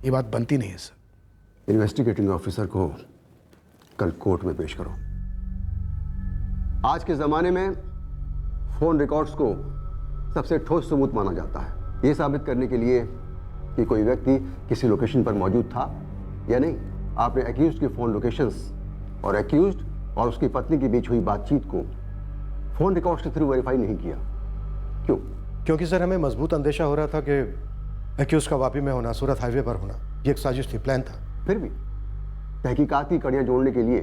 ये बात बनती नहीं है सर। इन्वेस्टिगेटिंग ऑफिसर को कल कोर्ट में पेश करो। आज के ज़माने में फ़ोन रिकॉर्ड्स को सबसे ठोस सबूत माना जाता है, ये साबित करने के लिए कि कोई व्यक्ति किसी लोकेशन पर मौजूद था या नहीं। आपने एक्यूज्ड की फ़ोन लोकेशंस और एक्यूज्ड और उसकी पत्नी के बीच हुई बातचीत को फ़ोन रिकॉर्ड्स के थ्रू वेरीफाई नहीं किया। क्यों? क्योंकि सर हमें मजबूत अंदेशा हो रहा था कि एक्यूज का वापी में होना, सूरत हाईवे पर होना, ये एक साजिश थी, प्लान था। फिर भी तहकीकात की कड़ियाँ जोड़ने के लिए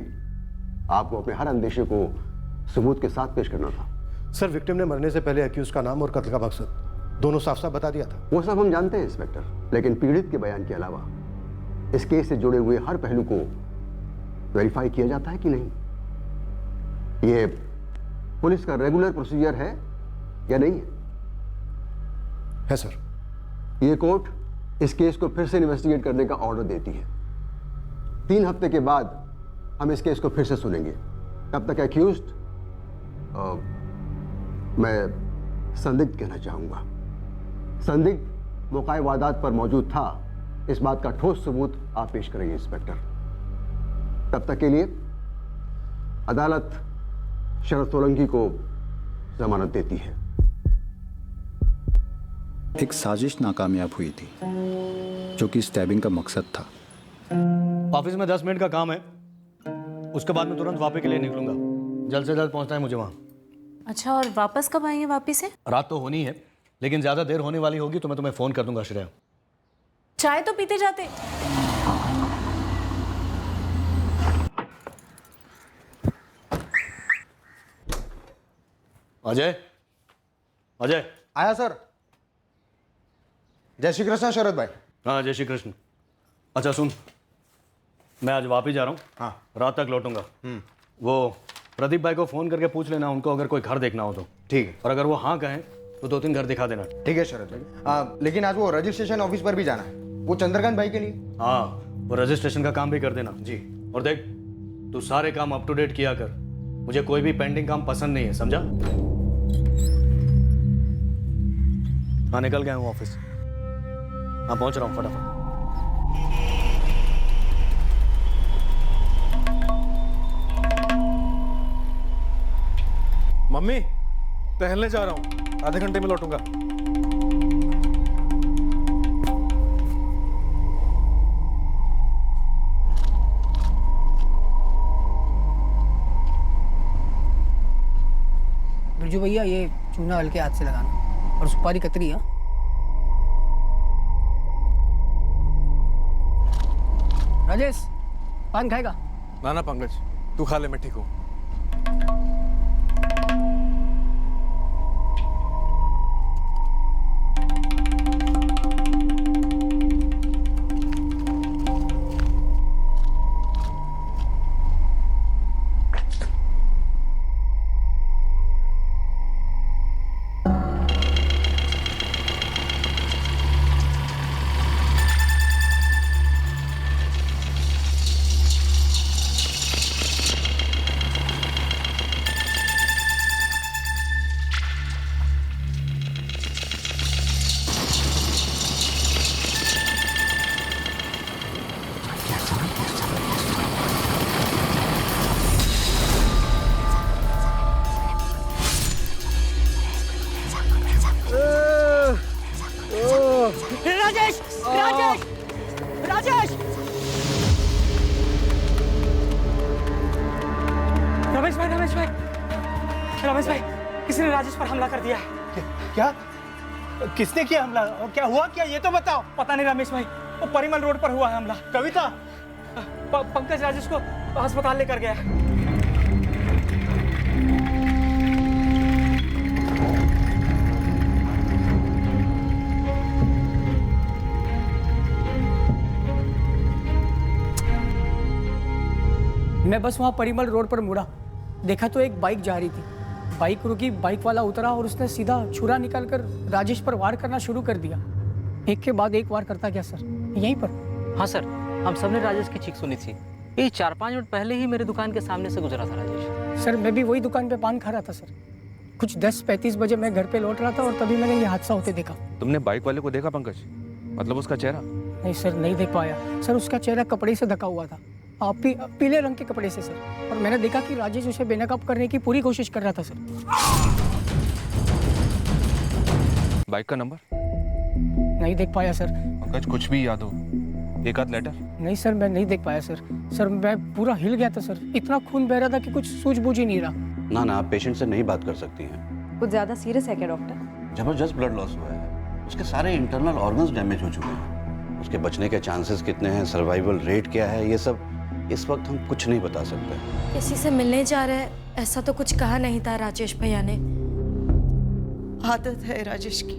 आपको अपने हर अंदेशे को सबूत के साथ पेश करना था। सर विक्टिम ने मरने से पहले एक्यूज का नाम और कत्ल का मकसद दोनों साफ साफ बता दिया था। वो सब हम जानते हैं इंस्पेक्टर, लेकिन पीड़ित के बयान के अलावा इस केस से जुड़े हुए हर पहलू को वेरीफाई किया जाता है कि नहीं, ये पुलिस का रेगुलर प्रोसीजर है या नहीं है सर। ये कोर्ट इस केस को फिर से इन्वेस्टिगेट करने का ऑर्डर देती है। 3 हफ्ते के बाद हम इस केस को फिर से सुनेंगे। तब तक एक्यूज्ड मैं संदिग्ध कहना चाहूंगा। संदिग्ध मौका वारदात पर मौजूद था, इस बात का ठोस सबूत आप पेश करेंगे इंस्पेक्टर। तब तक के लिए अदालत शरद सोलंकी को जमानत देती है। एक साजिश नाकामयाब हुई थी जो कि स्टैबिंग का मकसद था। ऑफिस में 10 मिनट का काम है, उसके बाद मैं तुरंत वापस के लिए निकलूंगा। जल्द से जल्द पहुंचना है मुझे वहां। अच्छा, और वापस कब आएंगे वापिस से? रात तो होनी है, लेकिन ज्यादा देर होने वाली होगी तो मैं तुम्हें फोन कर दूंगा। श्रेया, चाय तो पीते जाते। अजय, अजय आया सर। जय श्री कृष्ण शरद भाई। हाँ, जय श्री कृष्ण। अच्छा सुन, मैं आज वापिस जा रहा हूँ। हाँ, रात तक लौटूंगा। वो प्रदीप भाई को फोन करके पूछ लेना उनको, अगर कोई घर देखना हो तो। ठीक है। और अगर वो हाँ कहें तो 2-3 घर दिखा देना। ठीक है शरद भाई। लेकिन आज वो रजिस्ट्रेशन ऑफिस पर भी जाना है, वो चंद्रकांत भाई के लिए। हाँ, वो रजिस्ट्रेशन का काम भी कर देना जी। और देख, तू सारे काम अप टू डेट किया कर। मुझे कोई भी पेंडिंग काम पसंद नहीं है, समझा? हाँ, निकल गया हूँ ऑफिस। हाँ, पहुंच रहा हूँ फटाफट। मम्मी, टहलने जा रहा हूँ, आधे घंटे में लौटूंगा। बिरजू भैया, ये चूना हल्के हाथ से लगाना और सुपारी कतरी। हाँ, राजेश पान खाएगा? ना ना पंकज, तू खा ले, मैं ठीक हूँ। राजेश, राजेश, राजेश! रमेश भाई, रमेश भाई, रमेश भाई, किसी ने राजेश पर हमला कर दिया है। क्या? किसने किया हमला और क्या हुआ क्या, ये तो बताओ। पता नहीं रमेश भाई, वो परिमल रोड पर हुआ है हमला। कविता? पंकज राजेश को अस्पताल लेकर गया है। मैं बस वहाँ परिमल रोड पर मुड़ा, देखा तो एक बाइक जा रही थी। बाइक रुकी, बाइक वाला उतरा और उसने सीधा छुरा निकालकर राजेश पर वार करना शुरू कर दिया। एक के बाद एक वार करता गया सर, यहीं पर। हाँ सर, हम सबने राजेश की चीख सुनी थी। ये 4-5 मिनट पहले ही मेरे दुकान के सामने से गुजरा था राजेश। सर, मैं भी वही दुकान पे पान खा रहा था सर। कुछ 10:35 बजे मैं घर पे लौट रहा था और तभी मैंने ये हादसा होते देखा। तुमने बाइक वाले को देखा पंकज? मतलब उसका चेहरा? नहीं सर, नहीं देख पाया सर। उसका चेहरा कपड़े से ढका हुआ था, पीले रंग के कपड़े से सर। और मैंने देखा कि राजेश उसे बेनकाब करने की पूरी कोशिश कर रहा था सर। बाइक का नंबर? नहीं देख पाया सर। पंकज, कुछ भी याद हो, एक आध लेटर? नहीं सर, मैं नहीं देख पाया सर। सर मैं पूरा हिल गया था सर, इतना खून बह रहा था कि कुछ सूझबूझ ही नहीं रहा। ना ना, आप पेशेंट से नहीं बात कर सकती हैं। कुछ ज्यादा सीरियस है क्या डॉक्टर? जबरदस्त ब्लड लॉस हुआ है, उसके सारे इंटरनल ऑर्गन्स डैमेज हो चुके हैं। उसके बचने के चांसेस कितने हैं, सर्वाइवल रेट क्या है, ये सब इस वक्त हम कुछ नहीं बता सकते। किसी से मिलने जा रहे हैं ऐसा तो कुछ कहा नहीं था राजेश भैया ने। आदत है राजेश की,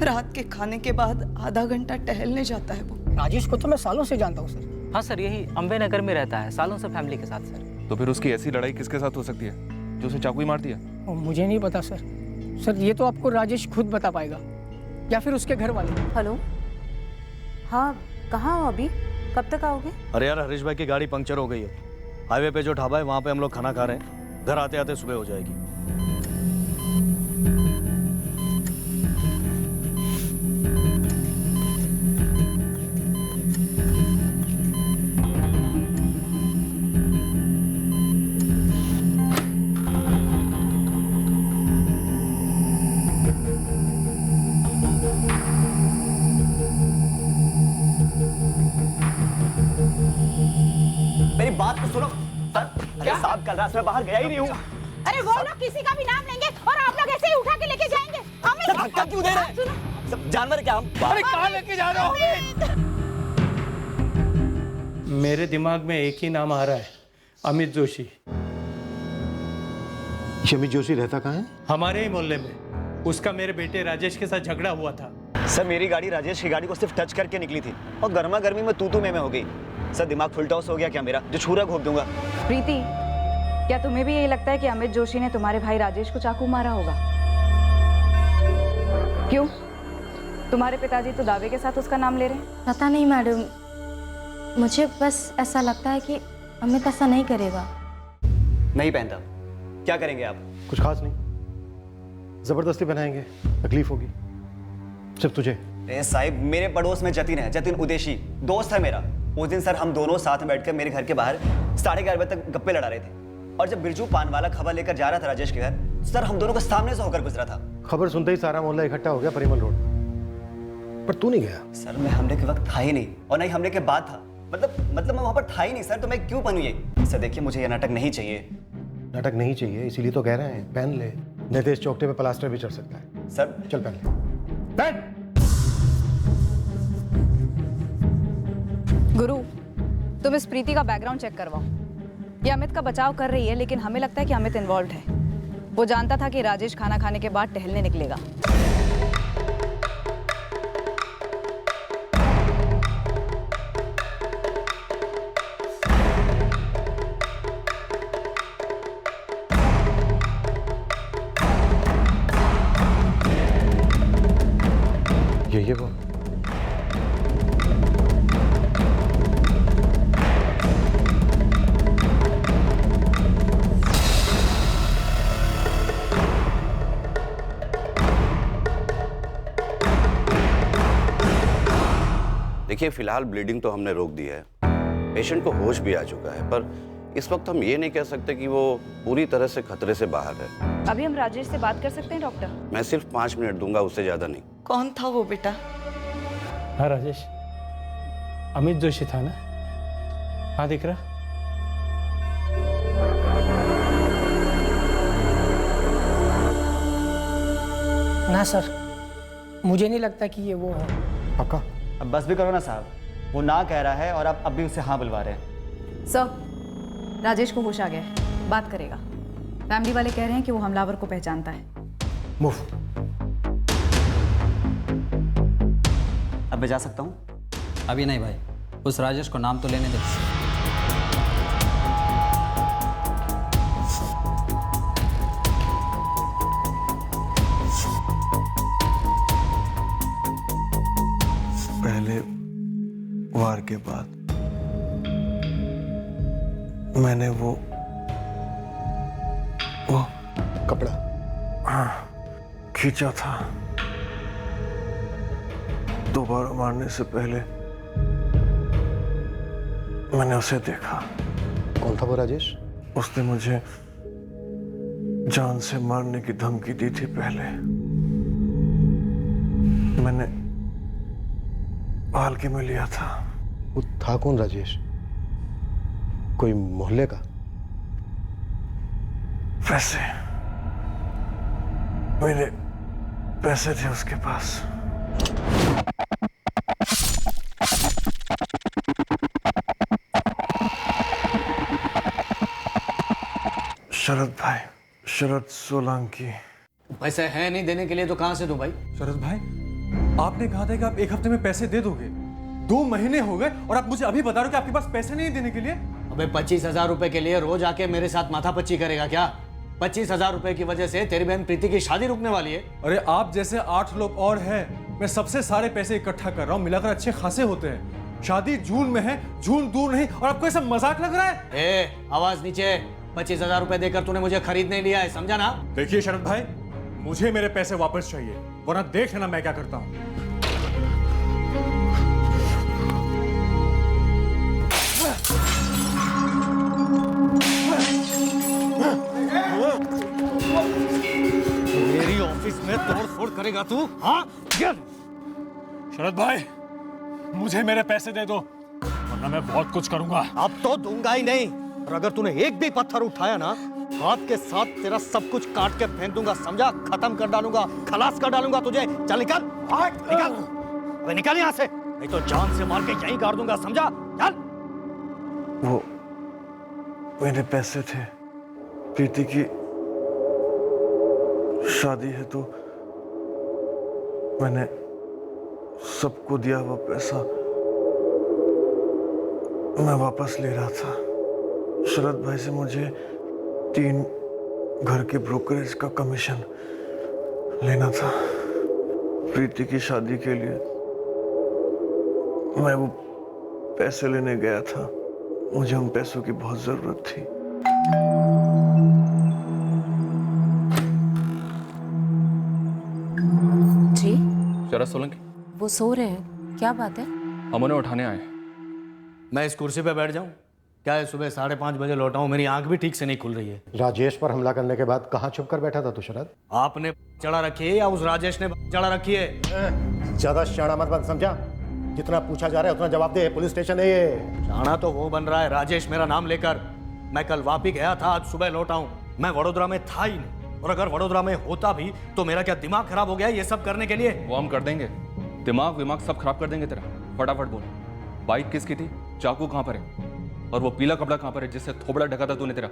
रात के खाने के बाद आधा घंटा टहलने जाता है वो। राजेश को तो मैं सालों से जानता हूँ सर। हाँ सर, यही अम्बे नगर में रहता है सालों से फैमिली के साथ सर। तो फिर उसकी ऐसी लड़ाई किसके साथ हो सकती है जो उसे चाकू ही मार दिया? मुझे नहीं पता सर। सर ये तो आपको राजेश खुद बता पाएगा, या फिर उसके घर वाले। हेलो, हाँ कहाँ हो अभी? कब तक आओगे? अरे यार, हरीश भाई की गाड़ी पंक्चर हो गई है। हाईवे पे जो ढाबा है वहाँ पे हम लोग खाना खा रहे हैं। घर आते आते सुबह हो जाएगी। मेरी बात तो सुनो सर। अरे साहब, कल रात में बाहर गया ही नहीं हूँ। अरे वो लोग किसी का भी नाम लेंगे और आप लोग ऐसे ही उठा के लेके जाएंगे। हमें धक्का क्यों दे रहे हैं? सब जानवर क्या हम? अरे कहाँ लेके जा रहे हो? मेरे दिमाग में एक ही नाम आ रहा है, अमित जोशी। अमित जोशी रहता कहाँ है? हमारे ही मोहल्ले में। उसका मेरे बेटे राजेश के साथ झगड़ा हुआ था। सर मेरी गाड़ी राजेश की गाड़ी को सिर्फ टच करके निकली थी और गर्मा गर्मी में तू में हो गई। सर दिमाग फुल टॉस हो गया क्या मेरा, जो छुरा घोप दूंगा। प्रीति, क्या तुम्हें भी यही लगता है कि अमित जोशी ने तुम्हारे भाई राजेश को चाकू मारा होगा? क्यों? तुम्हारे पिताजी तो दावे के साथ उसका नाम ले रहे हैं। पता नहीं मैडम, मुझे बस ऐसा लगता है कि अमित ऐसा नहीं करेगा। नहीं पहनता, क्या करेंगे आप? कुछ खास नहीं, जबरदस्ती बनाएंगे, तकलीफ होगी सिर्फ तुझे। साहिब, मेरे पड़ोस में जतिन है, जतिन उदेशी दोस्त है मेरा। उस दिन सर हम दोनों साथ में बैठकर मेरे घर के बाहर 11:30 बजे तक गप्पे लड़ा रहे थे, और जब बिरजू पान वाला खबर लेकर जा रहा था राजेश के घर, सर हम दोनों को सामने से होकर गुजरा था। खबर सुनते ही सारा मोहल्ला इकट्ठा हो गया परिमल रोड, पर तू नहीं गया। सर मैं हमले के वक्त था ही नहीं, और नहीं हमले के बाद था। मतलब मैं वहां पर था ही नहीं सर, तो मैं क्यों पहनूं ये? सर देखिए, मुझे ये नाटक नहीं चाहिए। नाटक नहीं चाहिए, इसीलिए तो कह रहे हैं पहन ले, नहीं तो इस चौकटे पे प्लास्टर भी चढ़ सकता है। सर चल पहन ले, पहन। गुरु, तुम इस प्रीति का बैकग्राउंड चेक करवाओ। ये अमित का बचाव कर रही है, लेकिन हमें लगता है कि अमित इन्वॉल्व है। वो जानता था कि राजेश खाना खाने के बाद टहलने निकलेगा। ये वो देखिए, फिलहाल ब्लीडिंग तो हमने रोक दी है, पेशेंट को होश भी आ चुका है, पर इस वक्त हम ये नहीं कह सकते कि वो पूरी तरह से खतरे से बाहर है। अभी हम राजेश से बात कर सकते हैं डॉक्टर? मैं सिर्फ 5 मिनट दूंगा, उससे ज्यादा नहीं। कौन था वो बेटा? हाँ राजेश, अमित जोशी था ना? हाँ दिख रहा। ना सर, मुझे नहीं लगता कि ये वो है। पक्का? अब बस भी करो ना साहब, वो ना कह रहा है और आप अब भी उसे हाँ बुलवा रहे हैं। सर, राजेश को होश आ गया है, बात करेगा। फैमिली वाले कह रहे हैं कि वो हमलावर को पहचानता है। मूव। अब मैं जा सकता हूँ? अभी नहीं भाई, उस राजेश को नाम तो लेने दे। पहले वार के बाद मैंने वो कपड़ा खींचा था, दोबारा मारने से पहले मैंने उसे देखा। कौन था वो राजेश? उसने मुझे जान से मारने की धमकी दी थी पहले। मैंने हल्के में लिया था। वो था कौन राजेश? कोई मोहल्ले का? पैसे, मेरे पैसे थे उसके पास। शरद भाई, शरद सोलंकी। पैसे हैं नहीं देने के लिए तो कहां से दूं भाई? शरद भाई, आपने कहा था कि आप 1 हफ्ते में पैसे दे दोगे। 2 महीने हो गए और आप मुझे अभी बता रहे हो कि आपके पास पैसे नहीं देने के लिए। अबे 25,000 रुपए के लिए रोज आके मेरे साथ माथापच्ची करेगा क्या? 25,000 रुपए की वजह से तेरी बहन प्रीति की शादी रुकने वाली है। अरे आप जैसे 8 लोग और हैं। मैं सबसे सारे पैसे इकट्ठा कर रहा हूँ, मिलाकर अच्छे खासे होते हैं। शादी जून में है, जून दूर नहीं, और आपको ऐसा मजाक लग रहा है? आवाज नीचे। 25,000 रुपए देकर तूने मुझे खरीदने लिया है, समझा ना? देखिए शरद भाई, मुझे मेरे पैसे वापस चाहिए, वरना देख लेना मैं क्या करता हूँ। मेरी ऑफिस में तोड़-फोड़ करेगा तू? हाँ? शरद भाई, मुझे मेरे पैसे दे दो, वरना मैं बहुत कुछ करूंगा। अब तो दूंगा ही नहीं, और अगर तूने एक भी पत्थर उठाया ना, हाथ के साथ तेरा सब कुछ काट के फेंक दूंगा, समझा? खत्म कर डालूंगा, खलास कर डालूंगा तुझे। चल निकल, निकल, अबे निकल यहाँ से, नहीं तो जान से मार के यहीं गाड़ दूंगा, समझा? चल। वो मेरे पैसे थे। प्रीति की शादी है तो मैंने सबको दिया हुआ पैसा मैं वापस ले रहा था। शरद भाई से मुझे 3 घर के ब्रोकरेज का कमीशन लेना था। प्रीति की शादी के लिए मैं वो पैसे लेने गया था। मुझे उन पैसों की बहुत जरूरत थी। जी शरद सोलंकी, वो सो रहे हैं, क्या बात है? हम उन्हें उठाने आए। मैं इस कुर्सी पे बैठ जाऊं? क्या है, सुबह 5:30 बजे लौटा हूं, मेरी आंख भी ठीक से नहीं खुल रही है। राजेश पर हमला करने के बाद कहाँ छुप कर बैठा था तू शरद? आपने चढ़ा रखी है या उस राजेश ने चढ़ा रखी है? ज्यादा शाना मत बन, समझा? जितना पूछा जा रहा है उतना जवाब दे। पुलिस स्टेशन है ये। शाना तो वो बन रहा है राजेश मेरा नाम लेकर। मैं कल वापी गया था, आज सुबह लौटा हूं। मैं वडोदरा में था ही नहीं, और अगर वडोदरा में होता भी तो मेरा क्या दिमाग खराब हो गया ये सब करने के लिए? वो हम कर देंगे, दिमाग सब खराब कर देंगे तेरा। फटाफट बोल, बाइक किसकी थी, चाकू कहाँ पर है, और वो पीला कपड़ा कहाँ पर है जिससे थोबड़ा ढका था तूने तेरा?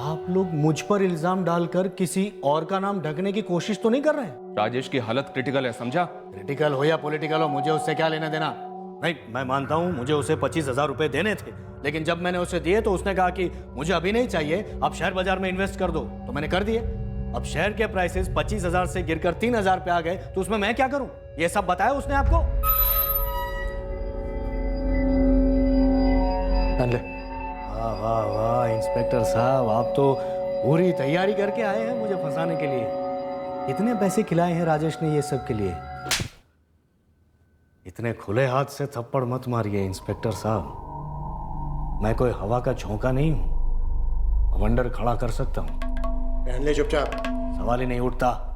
आप लोग मुझ पर इल्जाम डालकर किसी और का नाम ढकने की कोशिश तो नहीं कर रहे? राजेश की हालत क्रिटिकल है, समझा? क्रिटिकल हो या पॉलिटिकल हो, मुझे उससे क्या लेना देना? नहीं, मैं मानता हूं मुझे उसे 25,000 रुपए देने थे, लेकिन जब मैंने उसे दिए तो उसने कहा कि मुझे अभी नहीं चाहिए, आप शेयर बाजार में इन्वेस्ट कर दो, तो मैंने कर दिए। अब शेयर के प्राइसेस 25,000 से गिरकर 3,000 पे आ गए, तो उसमें मैं क्या करूं? ये सब बताया उसने आपको? वाह वाह वाह इंस्पेक्टर साहब, आप तो पूरी तैयारी करके आए हैं मुझे फंसाने के लिए। कितने पैसे खिलाए हैं राजेश ने ये सब के लिए? इतने खुले हाथ से थप्पड़ मत मारिए इंस्पेक्टर साहब, मैं कोई हवा का झोंका नहीं हूं, अवंडर खड़ा कर सकता हूं। पहन ले चुपचाप, सवाल ही नहीं उठता।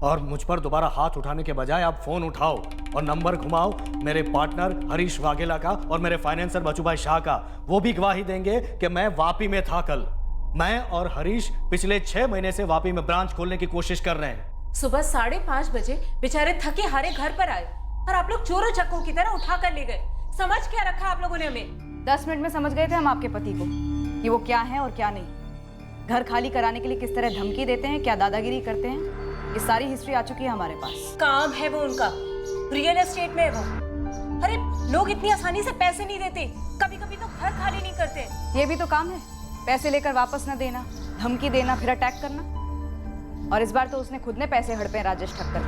और मुझ पर दोबारा हाथ उठाने के बजाय आप फोन उठाओ और नंबर घुमाओ मेरे पार्टनर हरीश वाघेला का और मेरे फाइनेंसर बचूभाई शाह का। वो भी गवाही देंगे कि मैं वापी में था कल। मैं और हरीश पिछले 6 महीने से वापी में ब्रांच खोलने की कोशिश कर रहे हैं। सुबह 5:30 बजे बेचारे थके हारे घर पर आए और आप लोग चोरों चक्कों की तरह उठा कर ले गए। समझ क्या रखा आप लोगों ने हमें? 10 मिनट में समझ गए थे हम आपके पति को कि वो क्या है और क्या नहीं। घर खाली कराने के लिए किस तरह धमकी देते हैं, क्या दादागिरी करते हैं, ये सारी हिस्ट्री आ चुकी है हमारे पास। काम है वो उनका, रियल एस्टेट में है वो। अरे लोग इतनी आसानी से पैसे नहीं देते, कभी कभी तो घर खाली नहीं करते। ये भी तो काम है, पैसे लेकर वापस न देना, धमकी देना, फिर अटैक करना। और इस बार तो उसने खुद ने पैसे हड़पे राजेश ठक्कर,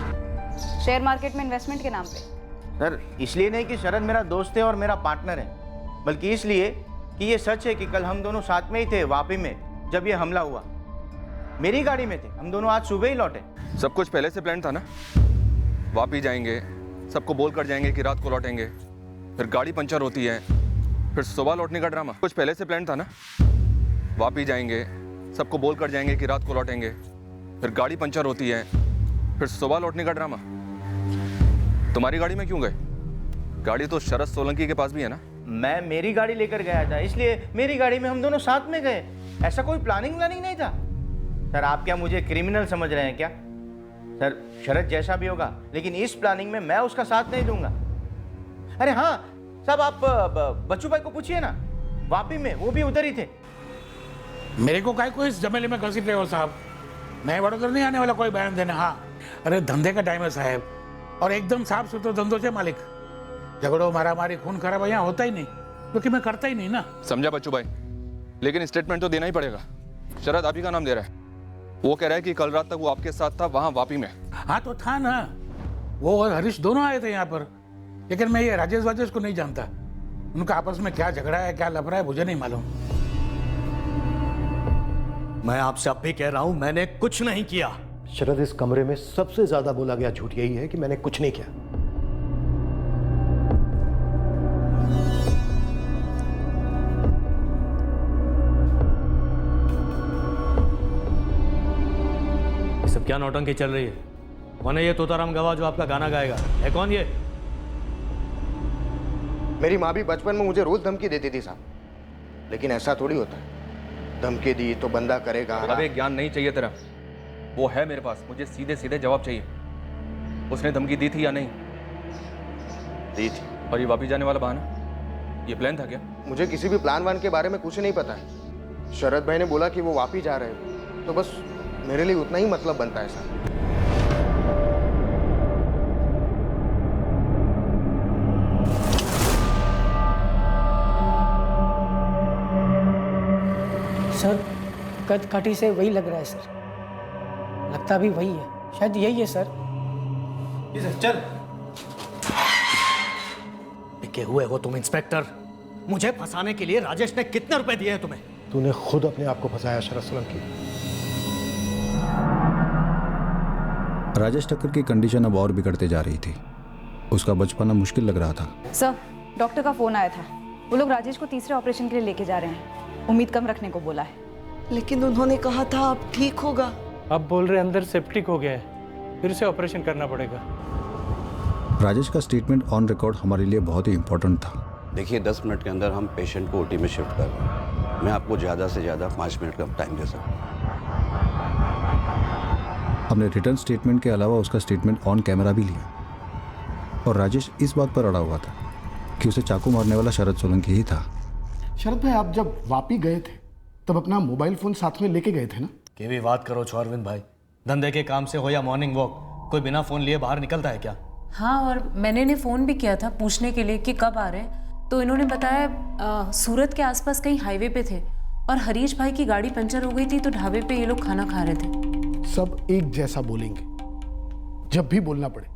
शेयर मार्केट में इन्वेस्टमेंट के नाम पे। सर इसलिए नहीं कि शरद मेरा दोस्त है और मेरा पार्टनर है, बल्कि इसलिए कि ये सच है कि कल हम दोनों साथ में ही थे वापी में जब ये हमला हुआ। मेरी गाड़ी में थे, हम दोनों आज सुबह ही लौटे। सब कुछ पहले से प्लान था ना? वापी जाएंगे, सबको बोल कर जाएंगे कि रात को लौटेंगे, फिर गाड़ी पंचर होती है, फिर सुबह लौटने का ड्रामा। कुछ पहले से प्लान था ना। वापी जाएंगे, सबको बोल कर जाएंगे कि रात को लौटेंगे, फिर गाड़ी पंचर होती है, फिर सुबह लौटने का ड्रामा। तुम्हारी गाड़ी में क्यों गए? गाड़ी तो शरद सोलंकी के पास भी है ना। मैं मेरी गाड़ी लेकर गया था, इसलिए मेरी गाड़ी में हम दोनों साथ में गए। ऐसा कोई प्लानिंग नहीं था। सर आप क्या मुझे क्रिमिनल समझ रहे हैं क्या? सर शरद जैसा भी होगा, लेकिन इस प्लानिंग में मैं उसका साथ नहीं दूंगा। अरे हाँ साहब, आप बच्चू भाई को पूछिए ना, वापी में वो भी उधर ही थे। मेरे को काय को इस जमेले में घसीट रहे हो साहब? मैं वडोदरा नहीं आने वाला कोई बयान देने। हाँ अरे धंधे का टाइम है साहब, और एकदम साफ सुथरा धंधों से मालिक। झगड़ो मारा मारी खून खराब यहाँ होता ही नहीं, क्योंकि मैं करता ही नहीं ना। समझा बच्चू भाई, लेकिन स्टेटमेंट तो देना ही पड़ेगा। शरद आप ही का नाम दे रहा है। वो कह रहा है कि कल रात तक वो आपके साथ था वहां वापी में। हाँ तो था ना, वो और हरीश दोनों आए थे यहाँ पर, लेकिन मैं ये राजेश वाजेश को नहीं जानता। उनका आपस में क्या झगड़ा है, क्या लफड़ा है, मुझे नहीं मालूम। मैं आपसे अब भी कह रहा हूं, मैंने कुछ नहीं किया। शरद, इस कमरे में सबसे ज्यादा बोला गया झूठ यही है कि मैंने कुछ नहीं किया। ये सब क्या नौटंकी चल रही है? कौन है ये तोताराम गवाह जो आपका गाना गाएगा? है कौन ये? मेरी माँ भी बचपन में मुझे रोज धमकी देती थी साहब, लेकिन ऐसा थोड़ी होता है। धमकी दी तो बंदा करेगा। अबे ज्ञान नहीं चाहिए तेरा, वो है मेरे पास। मुझे सीधे सीधे जवाब चाहिए। उसने धमकी दी थी या नहीं? दी थी। और ये वापस जाने वाला बहाना, ये प्लान था क्या? मुझे किसी भी प्लान वान के बारे में कुछ नहीं पता है। शरद भाई ने बोला कि वो वापस जा रहे हैं, तो बस मेरे लिए उतना ही मतलब बनता है साहब। सर कद काठी से वही लग रहा है सर, लगता भी वही है, शायद यही है सर। ये सर चल। टिके हुए हो तुम इंस्पेक्टर। मुझे फंसाने के लिए राजेश ने कितने रुपए दिए हैं तुम्हें? तूने खुद अपने आप को फंसाया शरद सोलंकी। राजेश टक्कर की कंडीशन अब और बिगड़ते जा रही थी। उसका बचपना मुश्किल लग रहा था। सर डॉक्टर का फोन आया था, वो लोग राजेश को तीसरे ऑपरेशन के लिए लेके जा रहे हैं। उम्मीद कम रखने को बोला है। लेकिन उन्होंने कहा था अब ठीक होगा। अब बोल रहे अंदर सेप्टिक हो गया है, फिर से ऑपरेशन करना पड़ेगा। राजेश का स्टेटमेंट ऑन रिकॉर्ड हमारे लिए बहुत ही इम्पोर्टेंट था। देखिए 10 मिनट के अंदर हम पेशेंट को ओटी में शिफ्ट कर रहे हैं। मैं आपको ज़्यादा से ज़्यादा 5 मिनट का टाइम दे सकता हूँ। हमने रिटर्न स्टेटमेंट के अलावा उसका स्टेटमेंट ऑन कैमरा भी लिया, और राजेश इस बात पर अड़ा हुआ था कि उसे चाकू मारने वाला शरद सोलंकी ही था। शरद भाई, आप जब वापी गए थे तब अपना मोबाइल फोन साथ में लेके गए थे ना? कि भी बात करो छोरविंद भाई, धंधे के काम से हो या मॉर्निंग वॉक, कोई बिना फोन लिए बाहर निकलता है क्या? हाँ, और मैंने इन्हें फ़ोन भी किया था पूछने के लिए कि कब आ रहे हैं, तो इन्होंने बताया सूरत के आसपास कहीं हाईवे पे थे, और हरीश भाई की गाड़ी पंचर हो गई थी तो ढाबे पे ये लोग खाना खा रहे थे। सब एक जैसा बोलेंगे जब भी बोलना पड़े।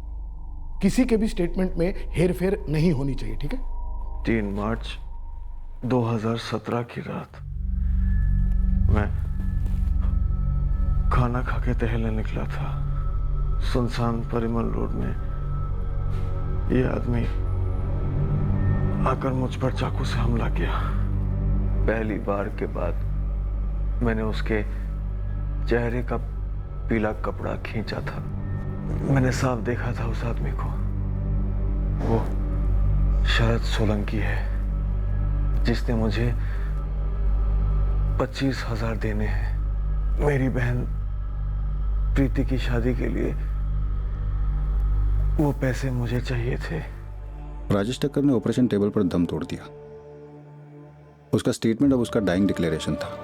किसी के भी स्टेटमेंट में हेर फेर नहीं होनी चाहिए, ठीक है? 3 मार्च 2017 की रात मैं खाना खा के टहलने निकला था। सुनसान परिमल रोड में ये आदमी आकर मुझ पर चाकू से हमला किया। पहली बार के बाद मैंने उसके चेहरे का पीला कपड़ा खींचा था। मैंने साफ देखा था उस आदमी को। वो शरद सोलंकी है जिसने मुझे 25,000 देने हैं। मेरी बहन प्रीति की शादी के लिए वो पैसे मुझे चाहिए थे। राजेश टक्कर ने ऑपरेशन टेबल पर दम तोड़ दिया। उसका स्टेटमेंट अब उसका डाइंग डिक्लेरेशन था।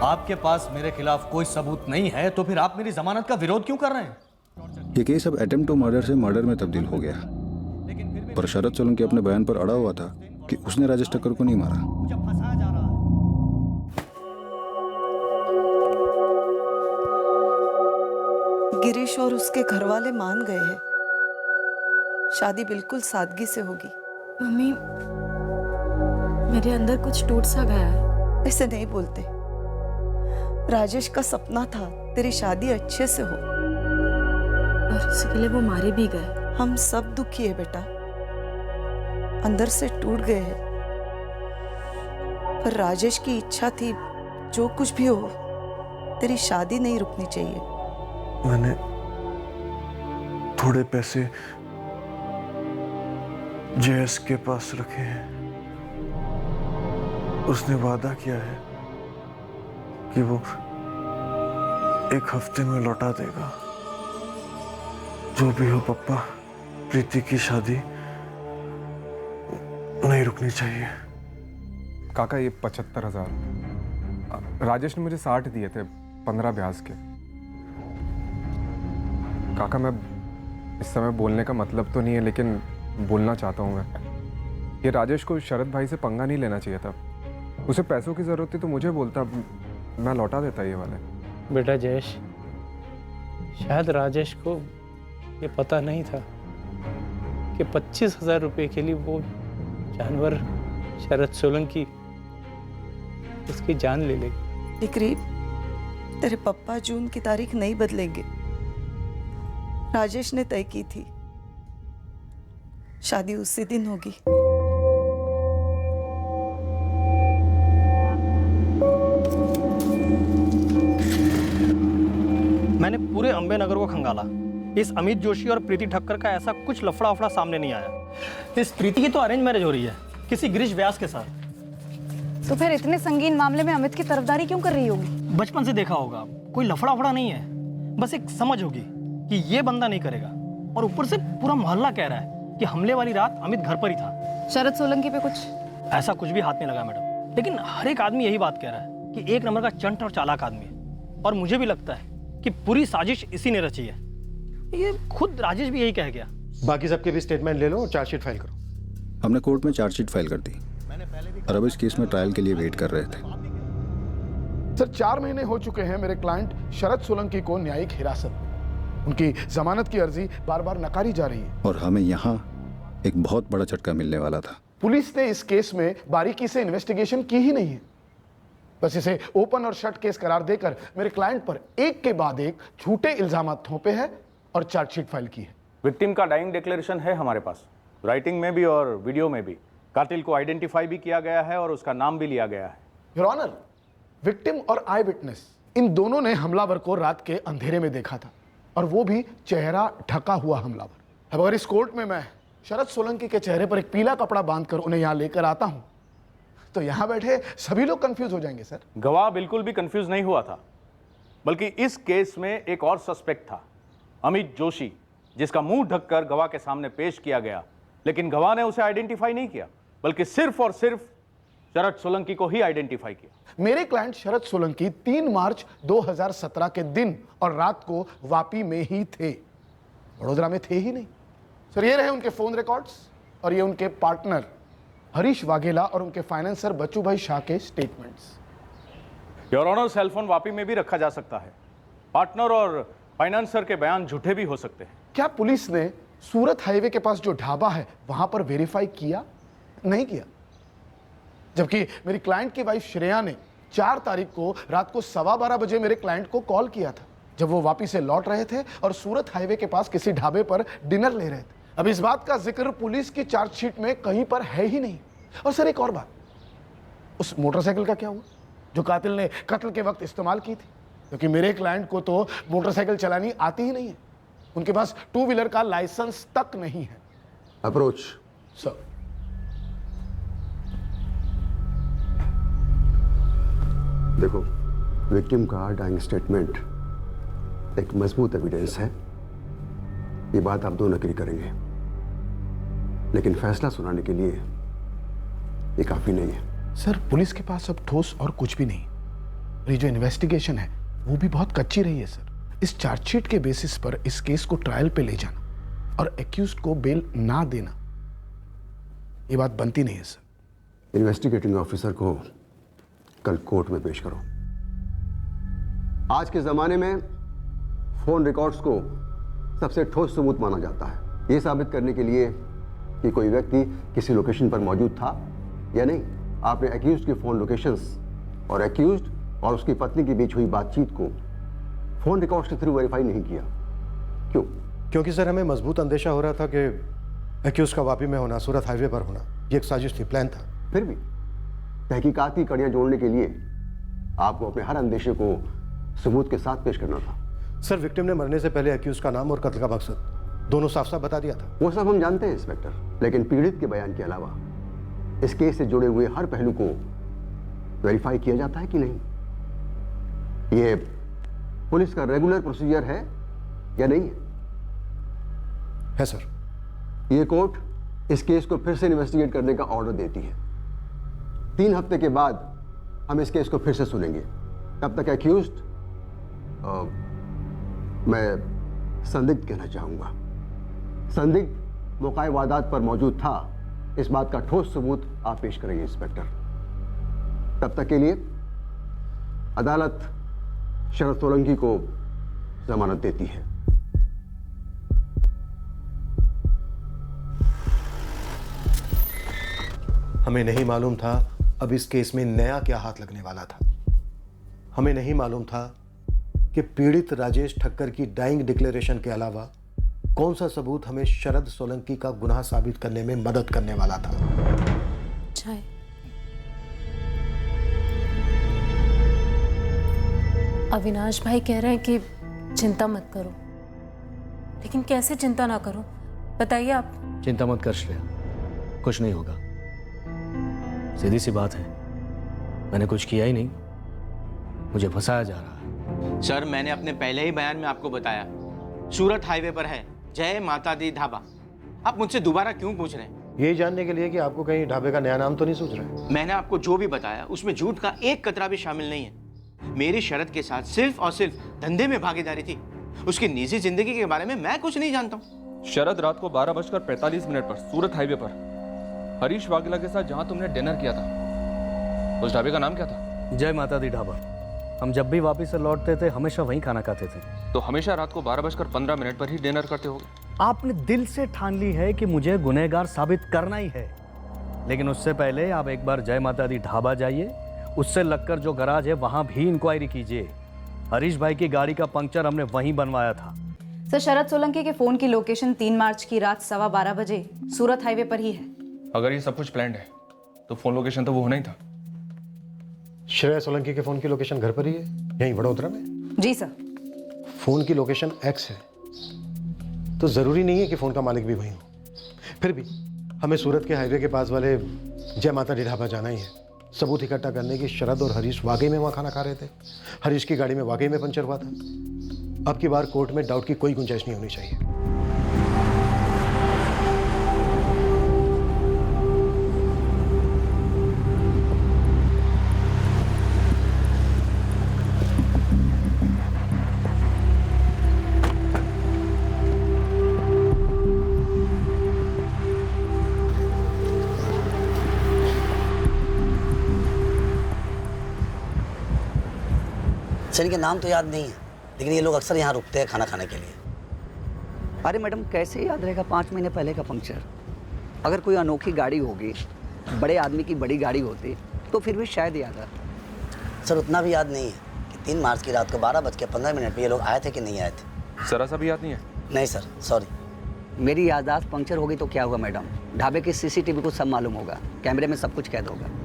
आपके पास मेरे खिलाफ कोई सबूत नहीं है तो फिर आप मेरी जमानत का विरोध क्यों कर रहे हैं? ये केस अब अटेम्प्ट टू मर्डर से मर्डर में तब्दील हो गया, पर शरद सोलंकी अपने बयान पर अड़ा हुआ था कि उसने राजेश टक्कर को नहीं मारा। गिरीश और उसके घर वाले मान गए हैं शादी बिल्कुल सादगी से होगी। मम्मी, मेरे अंदर कुछ टूट सा गया है। ऐसे नहीं बोलते। राजेश का सपना था तेरी शादी अच्छे से हो, और इसके लिए वो मारे भी गए। हम सब दुखी है बेटा, अंदर से टूट गए हैं। पर राजेश की इच्छा थी, जो कुछ भी हो तेरी शादी नहीं रुकनी चाहिए। मैंने थोड़े पैसे जेएस के पास रखे हैं। उसने वादा किया है कि वो 1 हफ्ते में लौटा देगा। जो भी हो पप्पा, प्रीति की शादी नहीं रुकनी चाहिए। काका ये 75,000 राजेश ने मुझे 60 दिए थे, 15 ब्याज के। काका मैं इस समय बोलने का मतलब तो नहीं है, लेकिन बोलना चाहता हूँ मैं। ये राजेश को शरद भाई से पंगा नहीं लेना चाहिए था। उसे पैसों की ज़रूरत थी तो मुझे बोलता, मैं लौटा देता ये वाले। बेटा जयेश, शायद राजेश को ये पता नहीं था कि 25,000 रुपये के लिए वो जानवर शरद सोलंकी उसकी जान ले लेगी। डिक्री, तेरे पप्पा जून की तारीख नहीं बदलेंगे। राजेश ने तय की थी, शादी उसी दिन होगी। मैंने पूरे अंबे नगर को खंगाला। इस अमित जोशी और प्रीति ठक्कर का ऐसा कुछ लफड़ा उफड़ा सामने नहीं आया। इस प्रीति की तो अरेंज मैरिज हो रही है किसी गिरीश व्यास के साथ। तो फिर इतने संगीन मामले में अमित की तरफदारी क्यों कर रही होगी? बचपन से देखा होगा, कोई लफड़ा उफड़ा नहीं है, बस एक समझ होगी कि ये बंदा नहीं करेगा। और ऊपर से पूरा मोहल्ला कह रहा है कि हमले वाली रात अमित घर पर ही था। शरद सोलंकी पे कुछ ऐसा कुछ भी हाथ नहीं लगा मैडम, लेकिन हर एक आदमी यही बात कह रहा है कि 1 नंबर का चंट और चालाक आदमी है। और मुझे भी लगता है कि पूरी साजिश इसी ने रची है। ये खुद राजेश भी यही कह गया। बाकी सबके भी स्टेटमेंट ले लो और चार्जशीट फाइल करो। हमने कोर्ट में चार्जशीट फाइल कर दी और अब इस केस में ट्रायल के लिए वेट कर रहे थे। सर 4 महीने हो चुके हैं मेरे क्लाइंट शरद सोलंकी को न्यायिक हिरासत में। उनकी जमानत की अर्जी बार बार नकारी जा रही है और हमें यहाँ एक बहुत बड़ा झटका मिलने वाला था। पुलिस ने इस केस में बारीकी से इन्वेस्टिगेशन की ही नहीं है, बस इसे ओपन और शट केस करार देकर मेरे क्लाइंट पर एक के बाद एक झूठे इल्जाम थोपे हैं और चार्जशीट फाइल की है। विक्टिम का डाइंग डिक्लेरेशन है हमारे पास, राइटिंग में भी और वीडियो में भी। कातिल को आइडेंटिफाई भी किया गया है और उसका नाम भी लिया गया है। योर ऑनर, विक्टिम और आई विटनेस इन दोनों ने हमलावर को रात के अंधेरे में देखा था, और वो भी चेहरा ढका हुआ हमलावर। अब अगर इस कोर्ट में मैं शरद सोलंकी के चेहरे पर एक पीला कपड़ा बांधकर उन्हें यहाँ लेकर आता हूँ तो यहाँ बैठे सभी लोग कंफ्यूज हो जाएंगे। सर गवाह बिल्कुल भी कंफ्यूज नहीं हुआ था, बल्कि इस केस में एक और सस्पेक्ट था, अमित जोशी, जिसका मुंह ढककर गवाह के सामने पेश किया गया। लेकिन गवाह ने उसे आइडेंटिफाई नहीं किया, बल्कि सिर्फ और सिर्फ शरद सोलंकी को ही आइडेंटिफाई किया। मेरे क्लाइंट शरद सोलंकी 3 मार्च 2017 के दिन और रात को वापी में ही थे, वडोदरा में थे ही नहीं। सर ये रहे उनके फोन रिकॉर्ड्स और ये उनके पार्टनर हरीश वाघेला और उनके फाइनेंसर बच्चू भाई शाह के statements. Your honour, cellphone Vapi में भी रखा जा सकता है। पार्टनर और फाइनेंसर के बयान झूठे भी हो सकते हैं। क्या पुलिस ने सूरत हाईवे के पास जो ढाबा है वहां पर वेरीफाई किया? नहीं किया। जबकि मेरी क्लाइंट की वाइफ श्रेया ने 4 तारीख को रात को 12:15 बजे मेरे क्लाइंट को कॉल किया था, जब वो वापी से लौट रहे थे और सूरत हाईवे के पास किसी ढाबे पर डिनर ले रहे थे। अब इस बात का जिक्र पुलिस की चार्जशीट में कहीं पर है ही नहीं। और सर एक और बात, उस मोटरसाइकिल का क्या हुआ जो कातिल ने कत्ल के वक्त इस्तेमाल की थी? क्योंकि मेरे क्लाइंट को तो मोटरसाइकिल चलानी आती ही नहीं है, उनके पास 2 व्हीलर का लाइसेंस तक नहीं है। Approach sir. देखो, विक्टिम का डाइंग स्टेटमेंट एक मजबूत एविडेंस है, ये बात आप दोनों एग्री करेंगे, लेकिन फैसला सुनाने के लिए ये काफी नहीं है। सर पुलिस के पास अब ठोस और कुछ भी नहीं। ये जो इन्वेस्टिगेशन है वो भी बहुत कच्ची रही है सर। इस चार्जशीट के बेसिस पर इस केस को ट्रायल पे ले जाना और एक्यूज्ड को बेल ना देना, ये बात बनती नहीं है सर। इन्वेस्टिगेटिंग ऑफिसर को कल कोर्ट में पेश करो। आज के जमाने में फोन रिकॉर्ड्स को सबसे ठोस सबूत माना जाता है। ये साबित करने के लिए कि कोई व्यक्ति किसी लोकेशन पर मौजूद था या नहीं, आपने एक्यूज्ड की फ़ोन लोकेशंस और एक्यूज्ड और उसकी पत्नी के बीच हुई बातचीत को फ़ोन रिकॉर्ड्स के थ्रू वेरीफाई नहीं किया। क्यों? क्योंकि सर हमें मजबूत अंदेशा हो रहा था कि एक्यूज का वापी में होना, सूरत हाईवे पर होना, ये एक साजिश थी, प्लान था। फिर भी तहकीकात की कड़ियाँ जोड़ने के लिए आपको अपने हर अंदेशे को सबूत के साथ पेश करना था। सर विक्टिम ने मरने से पहले एक्यूज का नाम और कत्ल का मकसद दोनों साफ साफ बता दिया था। वो सब हम जानते हैं इंस्पेक्टर, लेकिन पीड़ित के बयान के अलावा इस केस से जुड़े हुए हर पहलू को वेरीफाई किया जाता है कि नहीं, ये पुलिस का रेगुलर प्रोसीजर है या नहीं है सर। ये कोर्ट इस केस को फिर से इन्वेस्टिगेट करने का ऑर्डर देती है। 3 हफ्ते के बाद हम इस केस को फिर से सुनेंगे। तब तक एक्यूज्ड, मैं संदिग्ध कहना चाहूंगा, संदिग्ध मौका वारदात पर मौजूद था, इस बात का ठोस सबूत आप पेश करेंगे इंस्पेक्टर। तब तक के लिए अदालत शरद सोलंकी को जमानत देती है। हमें नहीं मालूम था अब इस केस में नया क्या हाथ लगने वाला था। हमें नहीं मालूम था कि पीड़ित राजेश ठक्कर की डाइंग डिक्लेरेशन के अलावा कौन सा सबूत हमें शरद सोलंकी का गुनाह साबित करने में मदद करने वाला था। चाय। अविनाश भाई कह रहे हैं कि चिंता मत करो, लेकिन कैसे चिंता ना करो बताइए आप। चिंता मत कर श्रेया, कुछ नहीं होगा। सीधी सी बात है, मैंने कुछ किया ही नहीं, मुझे फंसाया जा रहा है। सर मैंने अपने पहले ही बयान में आपको बताया, सूरत हाईवे पर है जय माता दी ढाबा। आप मुझसे दोबारा क्यों पूछ रहे हैं? यही जानने के लिए कि आपको कहीं ढाबे का नया नाम तो नहीं सूझ रहा है। मैंने आपको जो भी बताया उसमें झूठ का एक कतरा भी शामिल नहीं है। मेरी शरद के साथ सिर्फ और सिर्फ धंधे में भागीदारी थी, उसकी निजी जिंदगी के बारे में मैं कुछ नहीं जानता हूँ। शरद रात को 12:45 पर सूरत हाईवे पर हरीश वाघेला के साथ जहां तुमने डिनर किया था, उस ढाबे का नाम क्या था? जय माता दी ढाबा। हम जब भी वापस से लौटते थे हमेशा वहीं खाना खाते थे। तो हमेशा रात को 12:15 पर ही डिनर करते होगे? आपने दिल से ठान ली है कि मुझे गुनहगार साबित करना ही है, लेकिन उससे पहले आप एक बार जय माता दी ढाबा जाइए, उससे लगकर जो गराज है वहां भी इंक्वायरी कीजिए। हरीश भाई की गाड़ी का पंक्चर हमने वहीं बनवाया था। सर शरद सोलंकी के फोन की लोकेशन 3 मार्च की रात 12:15 बजे सूरत हाईवे पर ही है। अगर ये सब कुछ प्लान्ड है तो फोन लोकेशन तो वो होना ही था। श्रेया सोलंकी के फोन की लोकेशन घर पर ही है, यहीं वडोदरा में। जी सर। फोन की लोकेशन X है तो जरूरी नहीं है कि फोन का मालिक भी वही हो। फिर भी हमें सूरत के हाईवे के पास वाले जय माता दी ढाबा जाना ही है, सबूत इकट्ठा करने की शरद और हरीश वाकई में वहां खाना खा रहे थे। हरीश की गाड़ी में वाकई में पंचर हुआ था। अब की बार कोर्ट में डाउट की कोई गुंजाइश नहीं होनी चाहिए। सर इनके नाम तो याद नहीं है, लेकिन ये लोग अक्सर यहाँ रुकते हैं खाना खाने के लिए। अरे मैडम कैसे याद रहेगा, 5 महीने पहले का पंक्चर। अगर कोई अनोखी गाड़ी होगी, बड़े आदमी की बड़ी गाड़ी होती तो फिर भी शायद याद आता। सर उतना भी याद नहीं है कि 3 मार्च की रात को 12:15 पे ये लोग आए थे कि नहीं आए थे। जरा सा भी याद नहीं है? नहीं सर, सॉरी। मेरी याददाश्त पंक्चर होगी तो क्या हुआ मैडम, ढाबे की CCTV को सब मालूम होगा, कैमरे में सब कुछ कैद होगा।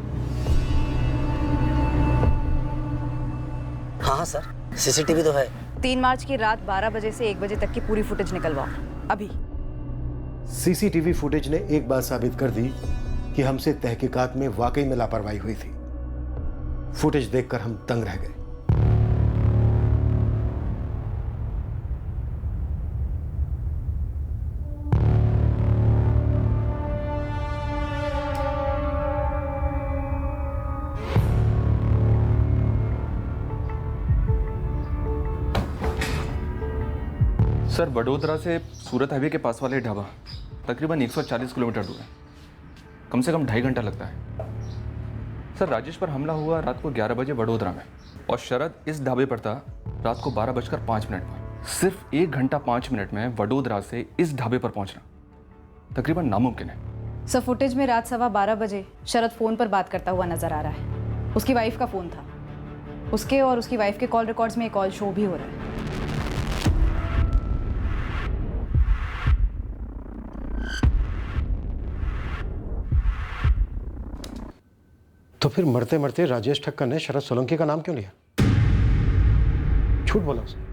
हाँ सर, CCTV तो है। 3 मार्च की रात 12 बजे से 1 बजे तक की पूरी फुटेज निकलवाओ अभी। CCTV फुटेज ने एक बात साबित कर दी कि हमसे तहकीकात में वाकई में लापरवाही हुई थी। फुटेज देखकर हम दंग रह गए। सर वडोदरा से सूरत हाईवे के पास वाले ढाबा तकरीबन 140 किलोमीटर दूर है, कम से कम 2.5 घंटा लगता है। सर राजेश पर हमला हुआ रात को 11 बजे वडोदरा में, और शरद इस ढाबे पर था रात को 12:05 पर। सिर्फ 1 घंटा 5 मिनट में वडोदरा से इस ढाबे पर पहुंचना तकरीबन नामुमकिन है। सर फुटेज में रात 12:15 बजे शरद फोन पर बात करता हुआ नजर आ रहा है। उसकी वाइफ का फोन था। उसके और उसकी वाइफ के कॉल रिकॉर्ड्स में एक कॉल शो भी हो रहा है। तो फिर मरते मरते राजेश ठक्कर ने शरद सोलंकी का नाम क्यों लिया? झूठ बोला उसने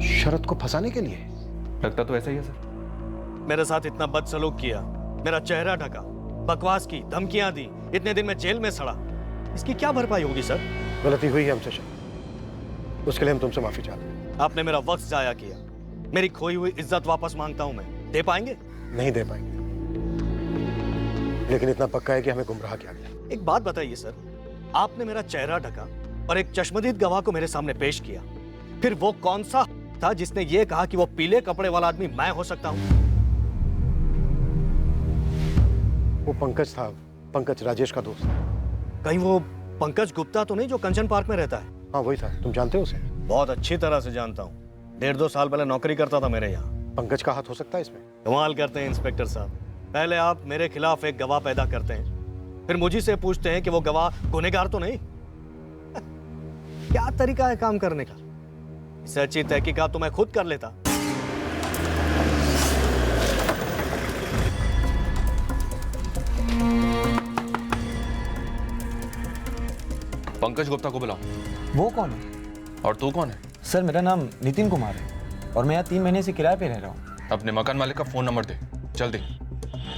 शरद को फंसाने के लिए। लगता तो ऐसा ही है सर। मेरे साथ इतना बदसलूक किया, मेरा चेहरा ढका, बकवास की, धमकियां दी, इतने दिन में जेल में सड़ा। इसकी क्या भरपाई होगी सर? गलती हुई है हमसे शरद, उसके लिए हम तुमसे माफी चाहते हैं। आपने मेरा वक्त जाया किया, मेरी खोई हुई इज्जत वापस मांगता हूं मैं। दे पाएंगे? नहीं दे पाएंगे, लेकिन इतना पक्का है कि हमें गुमराह किया गया। एक बात बताइए सर, आपने मेरा चेहरा ढका और एक चश्मदीद गवाह को मेरे सामने पेश किया, फिर वो कौन सा था जिसने ये कहा कि वो पीले कपड़े वाला आदमी मैं हो सकता हूं? वो पंकज था, पंकज राजेश का दोस्त। कहीं वो पंकज गुप्ता तो नहीं जो कंचन पार्क में रहता है? हाँ वही था। तुम जानते हो उसे? बहुत अच्छी तरह से जानता हूँ, 1.5-2 साल पहले नौकरी करता था मेरे यहाँ। पंकज का हाथ हो सकता है इसमें? कमाल करते हैं इंस्पेक्टर साहब, पहले आप मेरे खिलाफ एक गवाह पैदा करते हैं, फिर मुझी से पूछते हैं कि वो गवाह गुनहगार तो नहीं। क्या तरीका है काम करने का? इससे अच्छी तहकीकात तो मैं खुद कर लेता। पंकज गुप्ता को बुलाओ। वो कौन है? और तू कौन है? सर मेरा नाम नितिन कुमार है और मैं यहाँ 3 महीने से किराए पे रह रहा हूँ। अपने मकान मालिक का फोन नंबर दे जल्दी।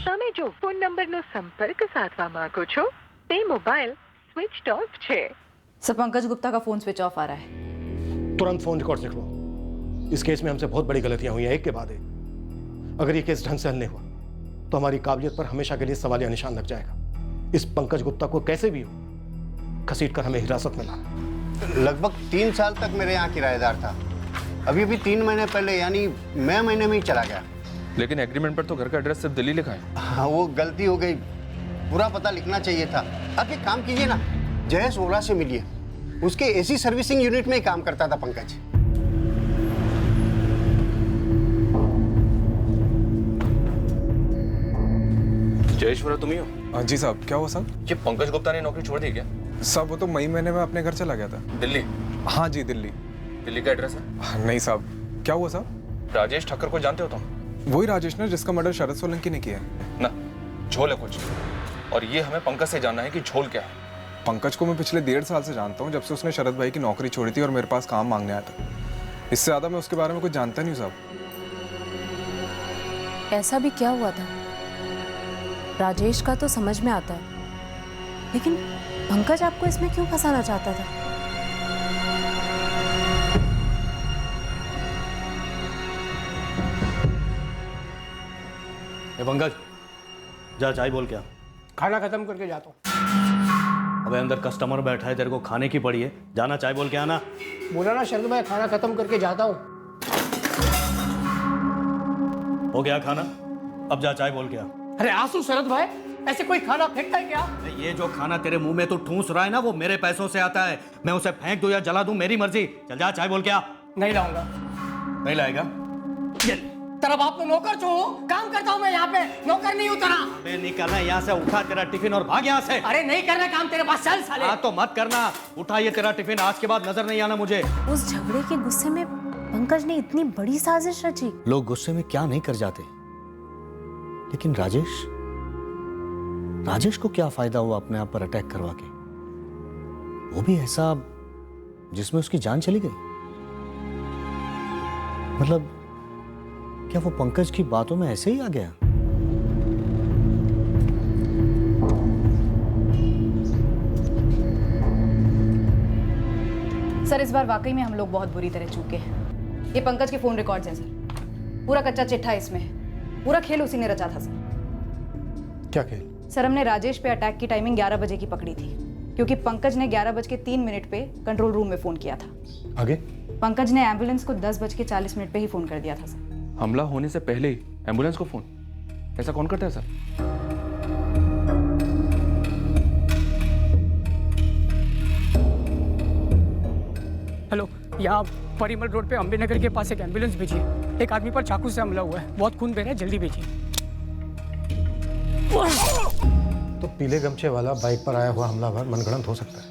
તમે જો ફોન નંબરનો સંપર્ક સાધવા માંગો છો તે મોબાઈલ સ્વિચ ઓફ છે। सर पंकज गुप्ता का फोन स्विच ऑफ आ रहा है। तुरंत फोन रिकॉर्ड लिख लो। इस केस में हमसे बहुत बड़ी गलतियां हुई हैं, एक के बाद एक। अगर ये केस ढंग से हल नहीं हुआ तो हमारी काबिलियत पर हमेशा के लिए सवालिया निशान लग जाएगा। इस पंकज गुप्ता को कैसे भी हो घसीट कर हमें हिरासत में लाना। लगभग 3 साल तक मेरे यहाँ किराएदार था, अभी भी 3 महीने पहले यानी मई महीने में ही चला गया। लेकिन एग्रीमेंट पर तो घर का एड्रेस सिर्फ दिल्ली लिखा है। हाँ वो गलती हो गई, पूरा पता लिखना चाहिए था। आप एक काम कीजिए ना, जयेश ओला से मिलिए, उसके एसी सर्विसिंग यूनिट में ही काम करता था पंकज। जयेश्वर तुम ही हो? हाँ जी साहब। क्या हुआ साहब? ये पंकज गुप्ता ने नौकरी छोड़ दी क्या? साहब वो तो मई महीने में अपने घर चला गया था। दिल्ली? हाँ जी दिल्ली। दिल्ली का एड्रेस है? नहीं साहब। क्या हुआ साहब? राजेश ठक्कर को जानते हो तुम? वही राजेश ने जिसका मर्डर शरद सोलंकी ने किया है ना। झोल है कुछ, और ये हमें पंकज से जानना है कि झोल क्या है। पंकज को मैं पिछले 1.5 साल से जानता हूँ, जब से उसने शरद भाई की नौकरी छोड़ी थी और मेरे पास काम मांगने आया था। इससे ज्यादा मैं उसके बारे में कुछ जानता नहीं साहब। ऐसा भी क्या हुआ था? राजेश का तो समझ में आता है, लेकिन पंकज आपको इसमें क्यों फंसाना चाहता था? पंकज जा चाय बोल क्या? खाना खत्म करके जाता हूँ। अबे अंदर कस्टमर बैठा है, तेरे को खाने की पड़ी है, जाना चाय बोल के आना। बोला ना शरद भाई खाना खत्म करके जाता हूँ। हो गया खाना, अब जा चाय बोल के आ। अरे आंसू शरद भाई, ऐसे कोई खाना फेंकता है क्या? ये जो खाना तेरे मुंह में तू ठूस रहा है ना, वो मेरे पैसों से आता है। मैं उसे फेंक दूं या जला दूं मेरी मर्जी। चल जा चाय बोल के आ। नहीं लाऊंगा। नहीं लाएगा? तेरा बाप तो नौकर जो हो, काम करता हूँ मैं यहाँ पे, नौकर नहीं उतरा। अबे निकलना यहाँ से, उठा तेरा टिफिन और भाग यहाँ से। अरे नहीं करना काम तेरे पास, चल साले। हाँ तो मत करना, उठा ये तेरा टिफिन, आज के बाद नजर नहीं आना मुझे। उस झगड़े के गुस्से में पंकज ने इतनी बड़ी साजिश रची। लोग गुस्से में क्या नहीं कर जाते, लेकिन राजेश को क्या फायदा हुआ अपने आप पर अटैक करवा के? वो भी ऐसा जिसमें उसकी जान चली गई। मतलब क्या वो पंकज की बातों में ऐसे ही आ गया? सर इस बार वाकई में हम लोग बहुत बुरी तरह चूके हैं। ये पंकज के फोन रिकॉर्ड्स हैं सर, पूरा कच्चा चिट्ठा इसमें है। पूरा खेल उसी ने रचा था सर। क्या खेल? सर हमने राजेश पे अटैक की टाइमिंग 11 बजे की पकड़ी थी, क्योंकि पंकज ने 11:03 पे कंट्रोल रूम में फोन किया था। आगे? पंकज ने एम्बुलेंस को 10:40 पे ही फोन कर दिया था सर। हमला होने से पहले ही एम्बुलेंस को फोन? ऐसा कौन करता है सर? हेलो, यहाँ परिमल रोड पे अम्बेनगर के पास एक एम्बुलेंस भेजिए। एक आदमी पर चाकू से हमला हुआ है, बहुत खून बह रहा है, जल्दी भेजिए। तो पीले गमछे वाला बाइक पर आया हुआ हमलावर मनगढ़ंत हो सकता है।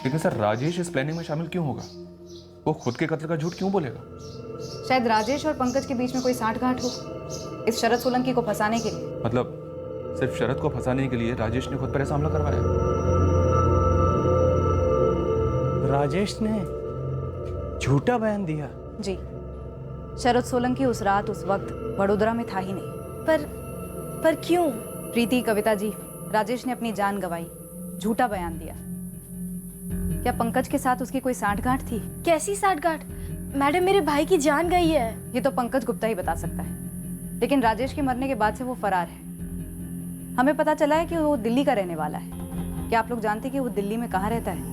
लेकिन सर राजेश इस प्लानिंग में शामिल क्यों होगा? वो खुद के कत्ल का झूठ क्यों बोलेगा? शायद राजेश और पंकज के बीच में कोई साठगांठ हो इस शरद सोलंकी को फंसाने के लिए। मतलब सिर्फ शरद को फंसाने के लिए राजेश ने खुद पर ऐसा हमला करवाया? राजेश ने झूठा बयान दिया? जी, शरद सोलंकी उस रात उस वक्त वडोदरा में था ही नहीं। पर क्यों? प्रीति, कविता जी, राजेश ने अपनी जान गंवाई, झूठा बयान दिया। क्या पंकज के साथ उसकी कोई साठगांठ थी? कैसी साठगांठ? मैडम, मेरे भाई की जान गई है। ये तो पंकज गुप्ता ही बता सकता है, लेकिन राजेश के मरने के बाद से वो फरार है। हमें पता चला है कि वो दिल्ली का रहने वाला है। क्या आप लोग जानते हैं कि वो दिल्ली में कहाँ रहता है?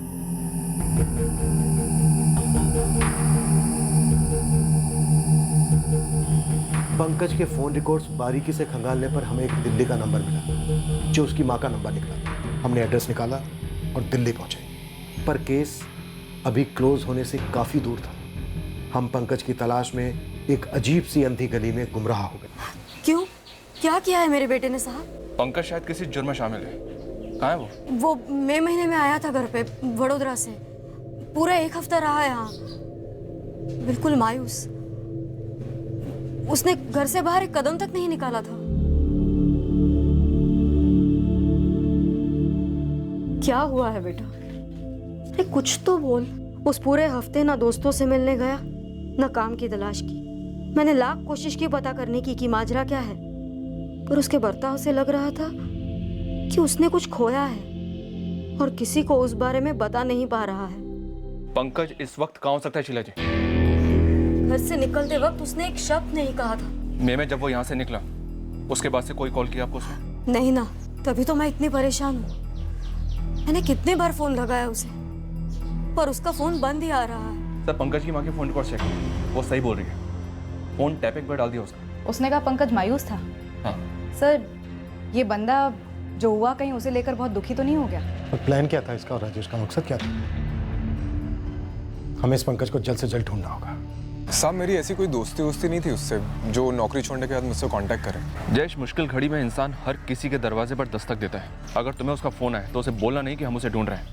पंकज के फोन रिकॉर्ड्स बारीकी से खंगालने पर हमें एक दिल्ली का नंबर मिला, जो उसकी माँ का नंबर निकला। हमने एड्रेस निकाला और दिल्ली पहुंचे, पर केस अभी क्लोज होने से काफी दूर था। हम पंकज की तलाश में एक अजीब सी अंधी गली में गुमराह हो गए। क्यों? क्या किया है मेरे बेटे ने साहब? पंकज शायद किसी जुर्म में शामिल है। कहाँ है वो? वो मई महीने में आया था घर पे वडोदरा से, पूरा 1 हफ्ता रहा यहाँ, बिल्कुल मायूस। उसने घर से बाहर एक कदम तक नहीं निकाला था। क्या हुआ है बेटा? अरे कुछ तो बोल। उस पूरे हफ्ते ना दोस्तों से मिलने गया, ना काम की तलाश की। मैंने लाख कोशिश की पता करने की कि माजरा क्या है, पर उसके बर्ताव से लग रहा था कि उसने कुछ खोया है और किसी को उस बारे में बता नहीं पा रहा है। पंकज इस वक्त कहाँ हो सकता है शीला जी? घर से निकलते वक्त उसने एक शब्द नहीं कहा था। मैं जब वो यहाँ से निकला उसके बाद से कोई कॉल किया आपको उसने? नहीं ना, तभी तो मैं इतनी परेशान हूँ। मैंने कितने बार फोन लगाया उसे, पर उसका फोन बंद ही आ रहा है। सर पंकज की माँ की फोन रिकॉर्ड चेक किया, वो सही बोल रही है। फोन टैपिंग पर डाल दिया उसका। उसने कहा पंकज मायूस था। हाँ। सर, ये बंदा जो हुआ कहीं उसे लेकर बहुत दुखी तो नहीं हो गया? और प्लान क्या था इसका और राजेश का मकसद क्या था? हमें इस पंकज को जल्द से जल्द ढूंढना होगा। साहब मेरी ऐसी कोई दोस्ती नहीं थी उससे जो नौकरी छोड़ने के बाद मुझसे कांटेक्ट करे। जयेश, मुश्किल घड़ी में इंसान हर किसी के दरवाजे पर दस्तक देता है। अगर तुम्हें उसका फोन आए तो उसे बोलना नहीं कि हम उसे ढूंढ रहे हैं,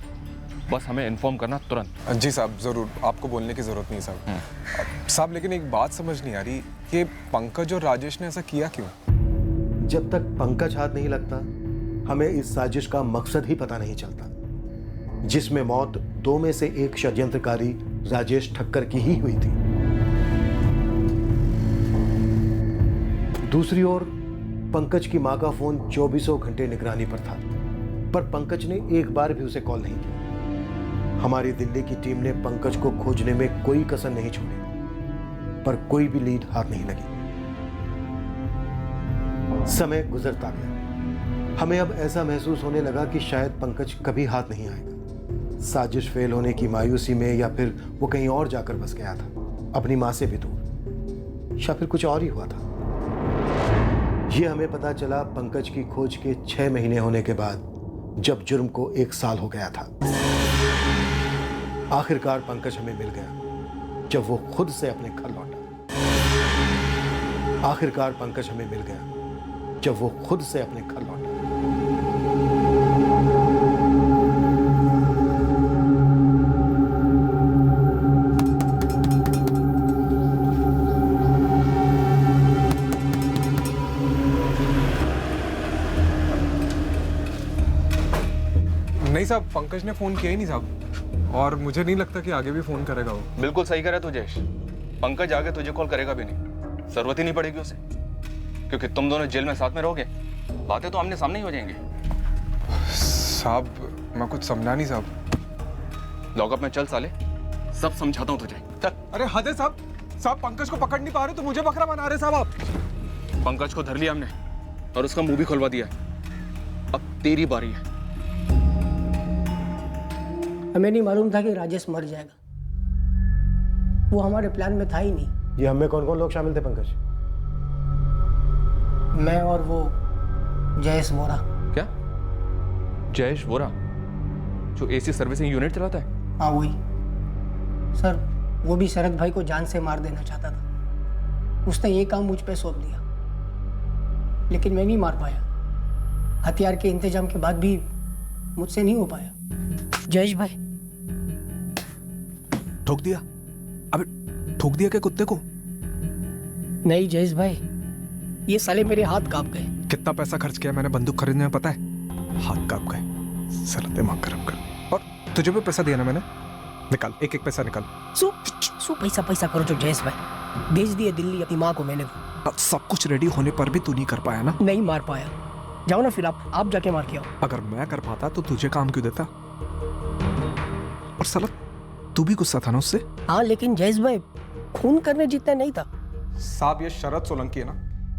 बस हमें इन्फॉर्म करना तुरंत। जी साहब, ज़रूर, आपको बोलने की ज़रूरत नहीं साहब। साहब लेकिन एक बात समझ नहीं आ रही कि पंकज और राजेश ने ऐसा किया क्यों? जब तक पंकज हाथ नहीं लगता हमें इस साजिश का मकसद ही पता नहीं चलता, जिसमें मौत 2 में से एक षड्यंत्रकारी राजेश ठक्कर की ही हुई थी। दूसरी ओर पंकज की मां का फोन 24 घंटे निगरानी पर था, पर पंकज ने एक बार भी उसे कॉल नहीं किया। हमारी दिल्ली की टीम ने पंकज को खोजने में कोई कसर नहीं छोड़ी, पर कोई भी लीड हाथ नहीं लगी। समय गुजरता गया। हमें अब ऐसा महसूस होने लगा कि शायद पंकज कभी हाथ नहीं आएगा। साजिश फेल होने की मायूसी में, या फिर वो कहीं और जाकर बस गया था, अपनी मां से भी दूर, या फिर कुछ और ही हुआ था। ये हमें पता चला पंकज की खोज के 6 महीने होने के बाद, जब जुर्म को 1 साल हो गया था। आखिरकार पंकज हमें मिल गया जब वो खुद से अपने घर लौटा। आखिरकार पंकज हमें मिल गया जब वो खुद से अपने घर लौटा। नहीं साहब, पंकज ने फोन किया ही नहीं साहब, और मुझे नहीं लगता कि आगे भी फोन करेगा वो। बिल्कुल सही कह रहा तू जयेश, पंकज आगे तुझे कॉल करेगा भी नहीं, जरूरत ही नहीं पड़ेगी उसे, क्योंकि तुम दोनों जेल में साथ में रहोगे, बातें तो आमने सामने ही हो जाएंगी। साहब मैं कुछ समझा नहीं साहब। लॉकअप में चल साले, सब समझाता हूँ तुझे। चल। अरे हद है साहब, साहब पंकज को पकड़ नहीं पा रहे तो मुझे बकरा बना रहे साहब आप। पंकज को धर लिया हमने और उसका मुंह भी खुलवा दिया, अब तेरी बारी है। हमें नहीं मालूम था कि राजेश मर जाएगा, वो हमारे प्लान में था ही नहीं। ये हमें कौन कौन लोग शामिल थे पंकज? मैं और वो जयेश वोरा। क्या? जयेश वोरा जो एसी सर्विसिंग यूनिट चलाता है? हाँ वही। सर वो भी शरद भाई को जान से मार देना चाहता था। उसने ये काम मुझ पे सौंप दिया, लेकिन मैं नहीं मार पाया। हथियार के इंतजाम के बाद भी मुझसे नहीं हो पाया। जयेश भाई, ठोक दिया? अबे ठोक दिया क्या कुत्ते को? नहीं जयेश भाई, ये साले मेरे हाथ कांप गए। कितना पैसा खर्च किया मैंने बंदूक खरीदने में पता है? हाथ कांप गए। साला दिमाग खराब कर। और तुझे भी पैसा दिया ना मैंने? निकाल, एक एक पैसा निकाल। सो पैसा करो जो जयेश भाई, भेज दिए दिल्ली अपनी माँ को मैंने। सब कुछ रेडी होने पर भी तू नहीं कर पाया ना? नहीं मार पाया। जाओ ना फिर आप जाके मार के आओ। अगर मैं कर पाता तो तुझे काम क्यों देता? और साला तू भी गुस्सा था ना उससे? हाँ, लेकिन जयेश भाई खून करने जितना नहीं था। साहब ये शरद सोलंकी है ना,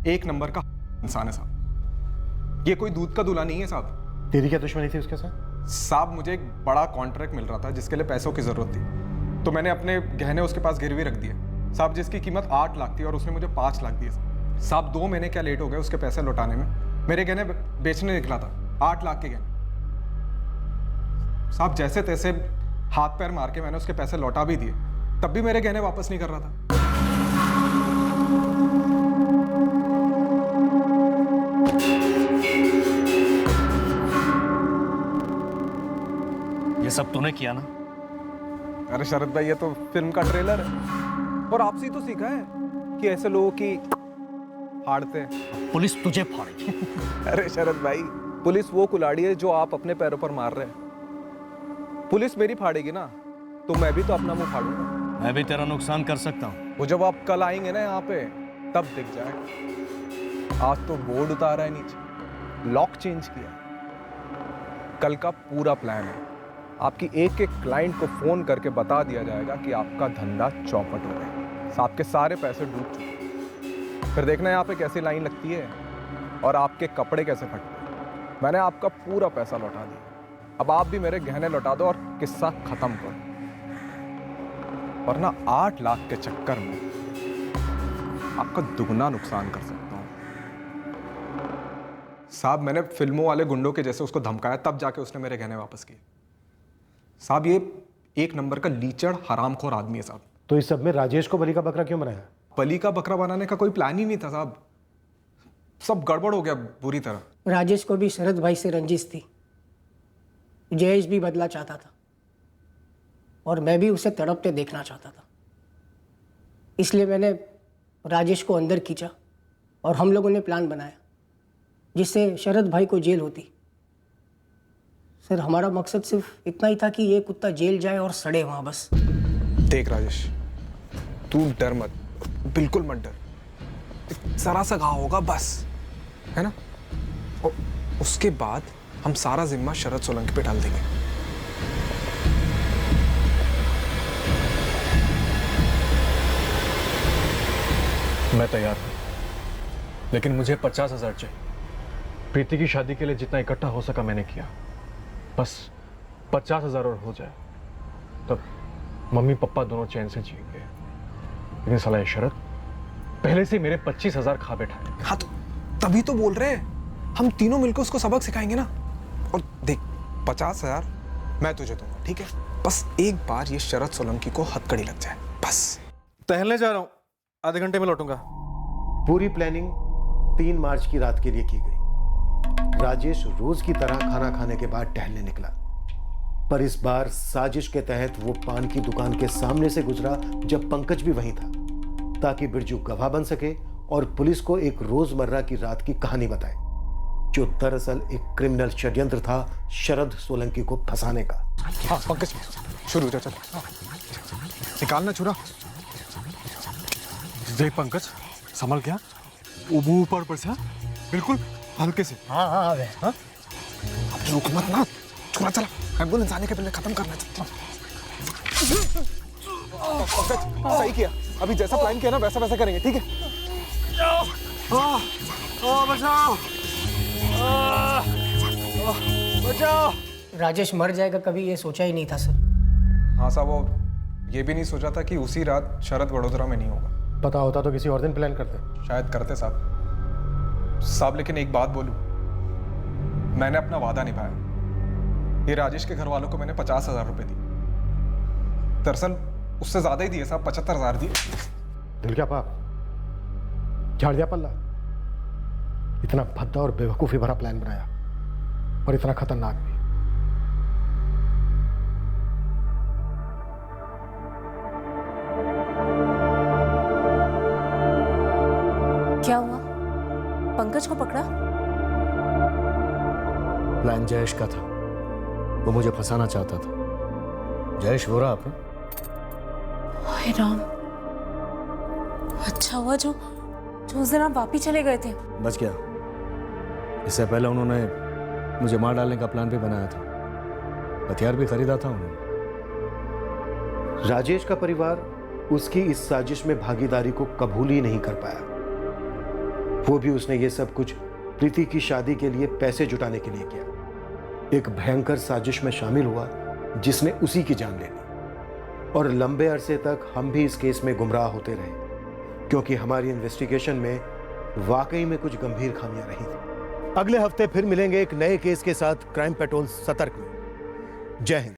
एक नंबर का इंसान है साहब। ये कोई दूध का दूल्हा नहीं है साहब। तेरी क्या दुश्मनी थी उसके साथ? साहब मुझे एक बड़ा कॉन्ट्रैक्ट मिल रहा था जिसके लिए पैसों की जरूरत थी, तो मैंने अपने गहने उसके पास गिरवी रख दिए साहब, जिसकी कीमत 8 लाख थी और उसने मुझे 5 लाख दिए साहब। 2 महीने क्या लेट हो गए उसके पैसे लौटाने में। मेरे गहने बेचने निकला था, 8 लाख के गहने साहब। जैसे तैसे हाथ पैर मार के मैंने उसके पैसे लौटा भी दिए, तब भी मेरे गहने वापस नहीं कर रहा था। ये सब तूने किया ना? अरे शरद भाई, ये तो फिल्म का ट्रेलर है और आपसे ही तो सीखा है कि ऐसे लोगों की फाड़ते हैं। पुलिस तुझे फाड़ेगी। अरे शरद भाई, पुलिस वो कुल्हाड़ी है जो आप अपने पैरों पर मार रहे हैं। पुलिस मेरी फाड़ेगी ना तो मैं भी तो अपना मुंह फाड़ूंगा। मैं भी तेरा नुकसान कर सकता हूँ। वो जब आप कल आएंगे ना यहाँ पे तब दिख जाएगा। आज तो बोर्ड उतारा है नीचे, लॉक चेंज किया। कल का पूरा प्लान है, आपकी एक एक क्लाइंट को फोन करके बता दिया जाएगा कि आपका धंधा चौपट हो गया, आपके सारे पैसे डूब चुके। फिर देखना यहाँ पे कैसी लाइन लगती है और आपके कपड़े कैसे फटते हैं। मैंने आपका पूरा पैसा लौटा दिया, अब आप भी मेरे गहने लौटा दो और किस्सा खत्म करो, वरना 8 लाख के चक्कर में आपका दुगना नुकसान कर सकता हूं साहब। मैंने फिल्मों वाले गुंडों के जैसे उसको धमकाया, तब जाके उसने मेरे गहने वापस किए साहब। ये एक नंबर का लीचड़ हरामखोर आदमी है साहब। तो इस सब में राजेश को बलि का बकरा क्यों बनाया? बलि का बकरा बनाने का कोई प्लान ही नहीं था साहब, सब गड़बड़ हो गया बुरी तरह। राजेश को भी शरद भाई से रंजिश थी, जयेश भी बदला चाहता था और मैं भी उसे तड़पते देखना चाहता था। इसलिए मैंने राजेश को अंदर खींचा और हम लोगों ने प्लान बनाया जिससे शरद भाई को जेल होती। सर, हमारा मकसद सिर्फ इतना ही था कि ये कुत्ता जेल जाए और सड़े वहां बस। देख राजेश, तू डर मत, बिल्कुल मत डर। जरा सा घाव होगा बस, है ना? और उसके बाद हम सारा जिम्मा शरद सोलंकी पे डाल देंगे। मैं तैयार हूं, लेकिन मुझे 50,000 चाहिए। प्रीति की शादी के लिए जितना इकट्ठा हो सका मैंने किया, बस 50,000 और हो जाए तब मम्मी पापा दोनों चैन से जिएंगे। लेकिन साला ये शरद पहले से मेरे 25,000 खा बैठा है। हाँ तो तभी तो बोल रहे हैं, हम तीनों मिलकर उसको सबक सिखाएंगे ना। और देख, 50,000 मैं तुझे दूंगा, ठीक है? बस एक बार ये शरद सोलंकी को हथकड़ी लग जाए बस। टहलने जा रहा हूँ, आधे घंटे में लौटूंगा। पूरी प्लानिंग 3 मार्च की रात के लिए की गई। राजेश रोज की तरह खाना खाने के बाद टहलने निकला, पर इस बार साजिश के तहत वो पान की दुकान के सामने से गुजरा जब पंकज भी वहीं था, ताकि बिरजू गवाह बन सके और पुलिस को एक रोजमर्रा की रात की कहानी बताए, जो दरअसल एक क्रिमिनल षड्यंत्र था शरद सोलंकी को फंसाने का। हाँ पंकज, शुरू हो जा, चल निकालना छुरा। देख पंकज, संभल गया, मुंह ऊपर से, बिल्कुल हल्के से। हाँ हाँ हाँ, अब रुक मत ना, छुरा चला, एम्बुलेंस आने के पहले खत्म करना चाहिए। सही किया, अभी जैसा प्लान किया ना वैसा वैसा करेंगे, ठीक है? बचाओ, बचाओ। राजेश मर जाएगा कभी ये सोचा ही नहीं था सर। हाँ साहब, वो ये भी नहीं सोचा था कि उसी रात शरद वडोदरा में नहीं होगा। पता होता तो किसी और दिन प्लान करते। शायद करते साहब, लेकिन एक बात बोलूं, मैंने अपना वादा निभाया। ये राजेश के घर वालों को मैंने 50,000 रुपए दी। दरअसल उससे ज्यादा ही दिए साहब, 75,000 दिए। दिल क्या पाप, झाड़ दिया पल्ला। इतना भद्दा और बेवकूफी भरा प्लान बनाया और इतना खतरनाक भी। क्या हुआ? पंकज को पकड़ा? प्लान जयेश का था, वो मुझे फंसाना चाहता था। जयेश वो रहा आपने? हाय राम, अच्छा हुआ जो उस दिन आप वापी चले गए थे। बच गया। इससे पहले उन्होंने मुझे मार डालने का प्लान भी बनाया था, हथियार भी खरीदा था उन्होंने। राजेश का परिवार उसकी इस साजिश में भागीदारी को कबूल ही नहीं कर पाया। वो भी उसने ये सब कुछ प्रीति की शादी के लिए पैसे जुटाने के लिए किया। एक भयंकर साजिश में शामिल हुआ जिसने उसी की जान ले ली। और लंबे अरसे तक हम भी इस केस में गुमराह होते रहे, क्योंकि हमारी इन्वेस्टिगेशन में वाकई में कुछ गंभीर खामियां रही थी। अगले हफ्ते फिर मिलेंगे एक नए केस के साथ क्राइम पेट्रोल सतर्क में। जय हिंद।